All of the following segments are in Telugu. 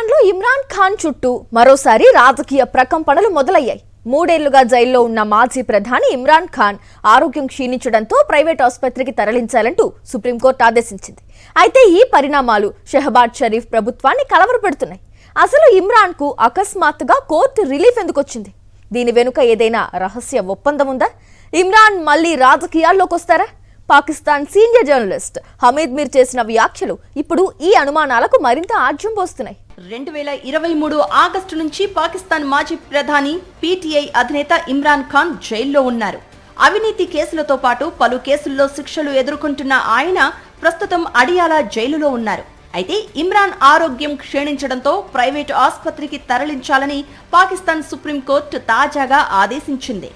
పాకిస్తాన్లో ఇమ్రాన్ ఖాన్ చుట్టూ మరోసారి రాజకీయ ప్రకంపనలు మొదలయ్యాయి. 3 ఏళ్లుగా జైల్లో ఉన్న మాజీ ప్రధాని ఇమ్రాన్ ఖాన్ ఆరోగ్యం క్షీణించడంతో ప్రైవేట్ ఆసుపత్రికి తరలించాలంటూ సుప్రీంకోర్టు ఆదేశించింది. అయితే ఈ పరిణామాలు షెహబాజ్ షరీఫ్ ప్రభుత్వాన్ని కలవరపెడుతున్నాయి. అసలు ఇమ్రాన్ కు అకస్మాత్తుగా కోర్టు రిలీఫ్ ఎందుకు వచ్చింది? దీని వెనుక ఏదైనా రహస్య ఒప్పందం ఉందా? ఇమ్రాన్ మళ్లీ రాజకీయాల్లోకి వస్తారా? పాకిస్తాన్ సీనియర్ జర్నలిస్ట్ హమీద్ మీర్ చేసిన వ్యాఖ్యలు ఇప్పుడు ఈ అనుమానాలకు మరింత ఆజ్యం పోస్తున్నాయి. 2023 ఆగస్టు నుంచి పాకిస్తాన్ మాజీ ప్రధాని పీటీఐ అధినేత ఇమ్రాన్ ఖాన్ జైల్లో ఉన్నారు. అవినీతి కేసులతో పాటు పలు కేసుల్లో శిక్షలు ఎదుర్కొంటున్న ఆయన ప్రస్తుతం అడియాలా జైలులో ఉన్నారు. అయితే ఇమ్రాన్ ఆరోగ్యం క్షీణించడంతో ప్రైవేటు ఆసుపత్రికి తరలించాలని పాకిస్తాన్ సుప్రీంకోర్టు తాజాగా ఆదేశించింది.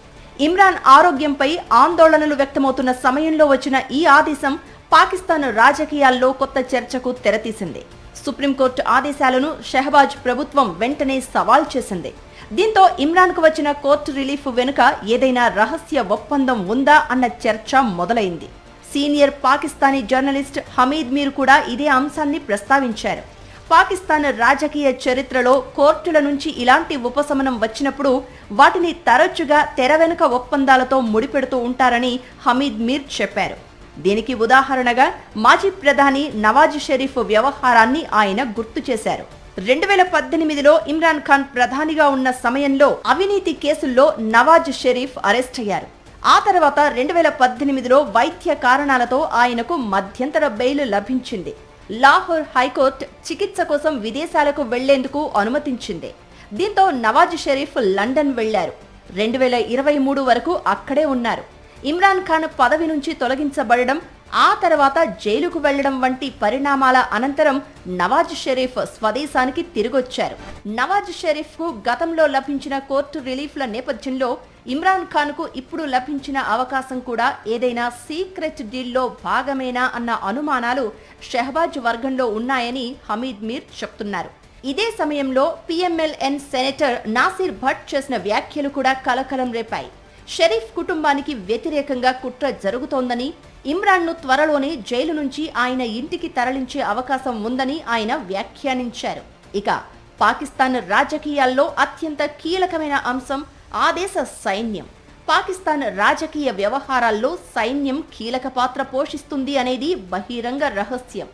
ఇమ్రాన్ ఆరోగ్యంపై ఆందోళనలు వ్యక్తమవుతున్న సమయంలో వచ్చిన ఈ ఆదేశం పాకిస్తాన్ రాజకీయాల్లో కొత్త చర్చకు తెరతీసింది. సుప్రీంకోర్టు ఆదేశాలను షెహబాజ్ ప్రభుత్వం వెంటనే సవాల్ చేసింది. దీంతో ఇమ్రాన్కు వచ్చిన కోర్టు రిలీఫ్ వెనుక ఏదైనా రహస్య ఒప్పందం ఉందా అన్న చర్చ మొదలైంది. సీనియర్ పాకిస్తానీ జర్నలిస్ట్ హమీద్ మీర్ కూడా ఇదే అంశాన్ని ప్రస్తావించారు. పాకిస్తాన్ రాజకీయ చరిత్రలో కోర్టుల నుంచి ఇలాంటి ఉపశమనం వచ్చినప్పుడు వాటిని తరచుగా తెర వెనుక ఒప్పందాలతో ముడిపెడుతూ ఉంటారని హమీద్ మీర్ చెప్పారు. దీనికి ఉదాహరణగా మాజీ ప్రధాని నవాజ్ షరీఫ్ వ్యవహారాన్ని ఆయన గుర్తు చేశారు. 2018లో ఇమ్రాన్ ఖాన్ ప్రధానిగా ఉన్న సమయంలో అవినీతి కేసుల్లో నవాజ్ షరీఫ్ అరెస్ట్ అయ్యారు. ఆ తర్వాత 2018లో వైద్య కారణాలతో ఆయనకు మధ్యంతర బెయిల్ లభించింది. లాహోర్ హైకోర్టు చికిత్స కోసం విదేశాలకు వెళ్లేందుకు అనుమతించింది. దీంతో నవాజ్ షరీఫ్ లండన్ వెళ్లారు. 2023 వరకు అక్కడే ఉన్నారు. ఇమ్రాన్ ఖాన్ పదవి నుంచి తొలగించబడడం, ఆ తర్వాత జైలుకు వెళ్లడం వంటి పరిణామాల అనంతరం నవాజ్ షరీఫ్ స్వదేశానికి తిరిగొచ్చారు. నవాజ్ షరీఫ్ కు గతంలో లభించిన కోర్టు రిలీఫ్ల నేపథ్యంలో ఇమ్రాన్ ఖాన్ కు ఇప్పుడు లభించిన అవకాశం కూడా ఏదైనా సీక్రెట్ డీల్లో భాగమేనా అన్న అనుమానాలు షెహబాజ్ వర్గంలో ఉన్నాయని హమీద్ మీర్ చెప్తున్నారు. ఇదే సమయంలో పిఎంఎల్ఎన్ సెనేటర్ నాసిర్ భట్ చేసిన వ్యాఖ్యలు కూడా కలకలం రేపాయి. షరీఫ్ కుటుంబానికి వ్యతిరేకంగా కుట్ర జరుగుతోందని, ఇమ్రాన్ను త్వరలోనే జైలు నుంచి ఆయన ఇంటికి తరలించే అవకాశం ఉందని ఆయన వ్యాఖ్యానించారు. ఇక పాకిస్తాన్ రాజకీయాల్లో అత్యంత కీలకమైన అంశం ఆ దేశ సైన్యం. పాకిస్తాన్ రాజకీయ వ్యవహారాల్లో సైన్యం కీలక పాత్ర పోషిస్తుంది అనేది బహిరంగ రహస్యం.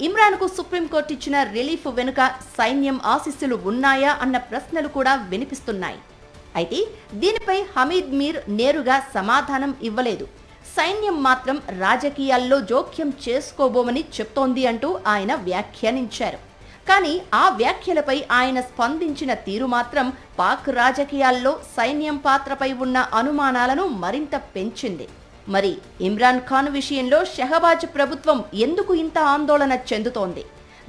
ఇమ్రాన్కు సుప్రీంకోర్టు ఇచ్చిన రిలీఫ్ వెనుక సైన్యం ఆశీస్సులు ఉన్నాయా అన్న ప్రశ్నలు కూడా వినిపిస్తున్నాయి. అయితే దీనిపై హమీద్ మీర్ నేరుగా సమాధానం ఇవ్వలేదు. సైన్యం మాత్రం రాజకీయాల్లో జోక్యం చేసుకోబోమని చెప్తోంది అంటూ ఆయన వ్యాఖ్యానించారు. కానీ ఆ వ్యాఖ్యలపై ఆయన స్పందించిన తీరు మాత్రం పాక్ రాజకీయాల్లో సైన్యం పాత్రపై ఉన్న అనుమానాలను మరింత పెంచింది. మరి ఇమ్రాన్ ఖాన్ విషయంలో షెహబాజ్ ప్రభుత్వం ఎందుకు ఇంత ఆందోళన చెందుతోంది?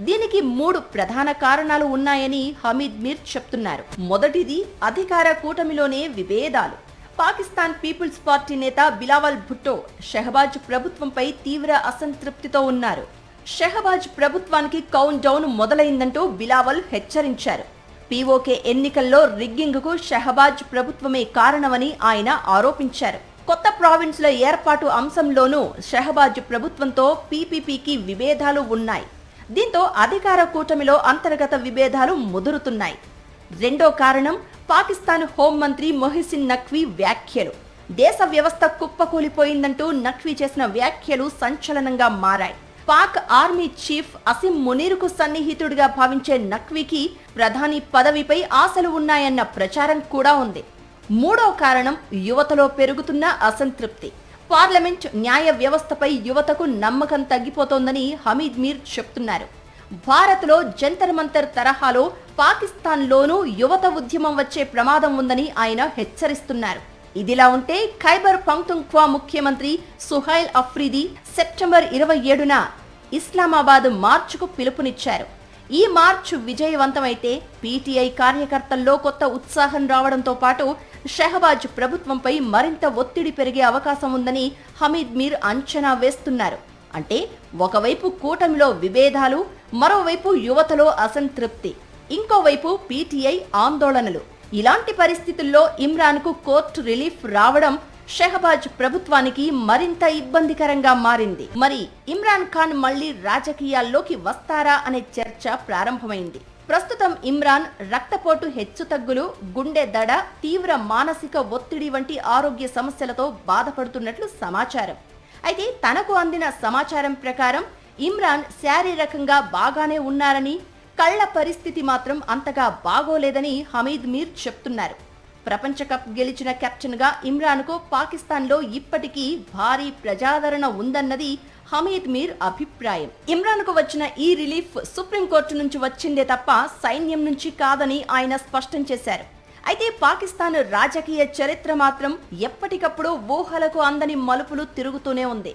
దీనికి 3 ప్రధాన కారణాలు ఉన్నాయని హమీద్ మీర్ చెప్తున్నారు. మొదటిది అధికార కూటమిలోనే విభేదాలు. పాకిస్తాన్ పీపుల్స్ పార్టీ నేత బిలావల్ భుట్టో షెహబాజ్ ప్రభుత్వంపై తీవ్ర అసంతృప్తితో ఉన్నారు. షెహబాజ్ ప్రభుత్వానికి కౌంట్ డౌన్ మొదలైందంటూ బిలావల్ హెచ్చరించారు. పీఓకే ఎన్నికల్లో రిగ్గింగ్కు షెహబాజ్ ప్రభుత్వమే కారణమని ఆయన ఆరోపించారు. కొత్త ప్రావిన్స్ల ఏర్పాటు అంశంలోనూ షెహబాజ్ ప్రభుత్వంతో పీపీపీకి విభేదాలు ఉన్నాయి. దీంతో అధికార కూటమిలో అంతర్గత విభేదాలు ముదురుతున్నాయి. రెండో కారణం పాకిస్తాన్ హోంమంత్రి మొహిసిన్ నఖ్వీ వ్యాఖ్యలు. దేశ వ్యవస్థ కుప్పకూలిపోయిందంటూ నఖ్వీ చేసిన వ్యాఖ్యలు సంచలనంగా మారాయి. పాక్ ఆర్మీ చీఫ్ అసిమ్ మునీర్కు సన్నిహితుడిగా భావించే నఖ్వీకి ప్రధాని పదవిపై ఆశలు ఉన్నాయన్న ప్రచారం కూడా ఉంది. మూడో కారణం యువతలో పెరుగుతున్న అసంతృప్తి. పార్లమెంట్ న్యాయ వ్యవస్థపై యువతకు నమ్మకం తగ్గిపోతోందని హమీద్ మీర్ చెప్తున్నారు. భారత్లో జంతర్ మంతర్ తరహాలో పాకిస్తాన్లోనూ యువత ఉద్యమం వచ్చే ప్రమాదం ఉందని ఆయన హెచ్చరిస్తున్నారు. ఇదిలా ఉంటే ఖైబర్ పఖ్తూన్ఖ్వా ముఖ్యమంత్రి సుహైల్ అఫ్రిది సెప్టెంబర్ 27న ఇస్లామాబాద్ మార్చుకు పిలుపునిచ్చారు. ఈ మార్చ్ విజయవంతమైతే పీటీఐ కార్యకర్తల్లో కొత్త ఉత్సాహం రావడంతో పాటు షెహబాజ్ ప్రభుత్వంపై మరింత ఒత్తిడి పెరిగే అవకాశం ఉందని హమీద్ మీర్ అంచనా వేస్తున్నారు. అంటే ఒకవైపు కూటమిలో విభేదాలు, మరోవైపు యువతలో అసంతృప్తి, ఇంకోవైపు పీటీఐ ఆందోళనలు. ఇలాంటి పరిస్థితుల్లో ఇమ్రాన్కు కోర్టు రిలీఫ్ రావడం షెహబాజ్ ప్రభుత్వానికి మరింత ఇబ్బందికరంగా మారింది. మరి ఇమ్రాన్ ఖాన్ మళ్లీ రాజకీయాల్లోకి వస్తారా అనే చర్చ ప్రారంభమైంది. ప్రస్తుతం ఇమ్రాన్ రక్తపోటు హెచ్చుతగ్గులు, గుండె దడ, తీవ్ర మానసిక ఒత్తిడి వంటి ఆరోగ్య సమస్యలతో బాధపడుతున్నట్లు సమాచారం. అయితే తనకు అందిన సమాచారం ప్రకారం ఇమ్రాన్ శారీరకంగా బాగానే ఉన్నారని, కళ్ల పరిస్థితి మాత్రం అంతగా బాగోలేదని హమీద్ మీర్ చెప్తున్నారు. ప్రపంచ కప్ గెలిచిన కెప్టెన్ గా ఇమ్రాన్ కు పాకిస్తాన్లో ఇప్పటికీ భారీ ప్రజాదరణ ఉందన్నది హమీద్ మీర్ అభిప్రాయం. ఇమ్రాన్ కు వచ్చిన ఈ రిలీఫ్ సుప్రీంకోర్టు నుంచి వచ్చిందే తప్ప సైన్యం నుంచి కాదని ఆయన స్పష్టం చేశారు. అయితే పాకిస్తాన్ రాజకీయ చరిత్ర మాత్రం ఎప్పటికప్పుడు ఊహలకు అందని మలుపులు తిరుగుతూనే ఉంది.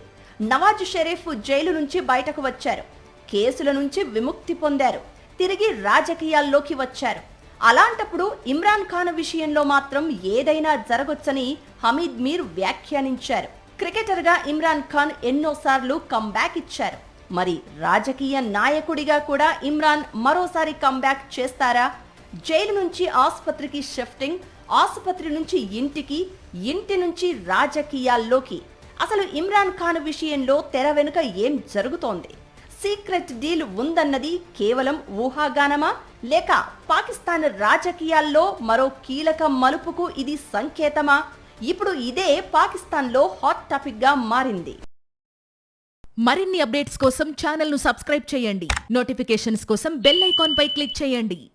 నవాజ్ షరీఫ్ జైలు నుంచి బయటకు వచ్చారు, కేసుల నుంచి విముక్తి పొందారు, తిరిగి రాజకీయాల్లోకి వచ్చారు. అలాంటప్పుడు ఇమ్రాన్ ఖాన్ విషయంలో మాత్రం ఏదైనా జరగొచ్చని హమీద్ మీర్ వ్యాఖ్యానించారు. క్రికెటర్గా ఇమ్రాన్ ఖాన్ ఎన్నోసార్లు కంబ్యాక్ ఇచ్చారు. మరి రాజకీయ నాయకుడిగా కూడా ఇమ్రాన్ మరోసారి కంబ్యాక్ చేస్తారా? జైలు నుంచి ఆసుపత్రికి షిఫ్టింగ్, ఆసుపత్రి నుంచి ఇంటికి, ఇంటి నుంచి రాజకీయాల్లోకి. అసలు ఇమ్రాన్ ఖాన్ విషయంలో తెర వెనుక ఏం జరుగుతోంది? సీక్రెట్ డీల్ ఉందన్నది కేవలం ఊహాగానమా, లేక పాకిస్తాన్ రాజకీయాల్లో మరో కీలక మలుపుకు ఇది సంకేతమా? ఇప్పుడు ఇదే పాకిస్తాన్లో హాట్ టాపిక్ గా మారింది. మరిన్ని అప్డేట్స్ కోసం ఛానల్ను సబ్స్క్రైబ్ చేయండి. నోటిఫికేషన్స్ కోసం బెల్ ఐకాన్ పై క్లిక్ చేయండి.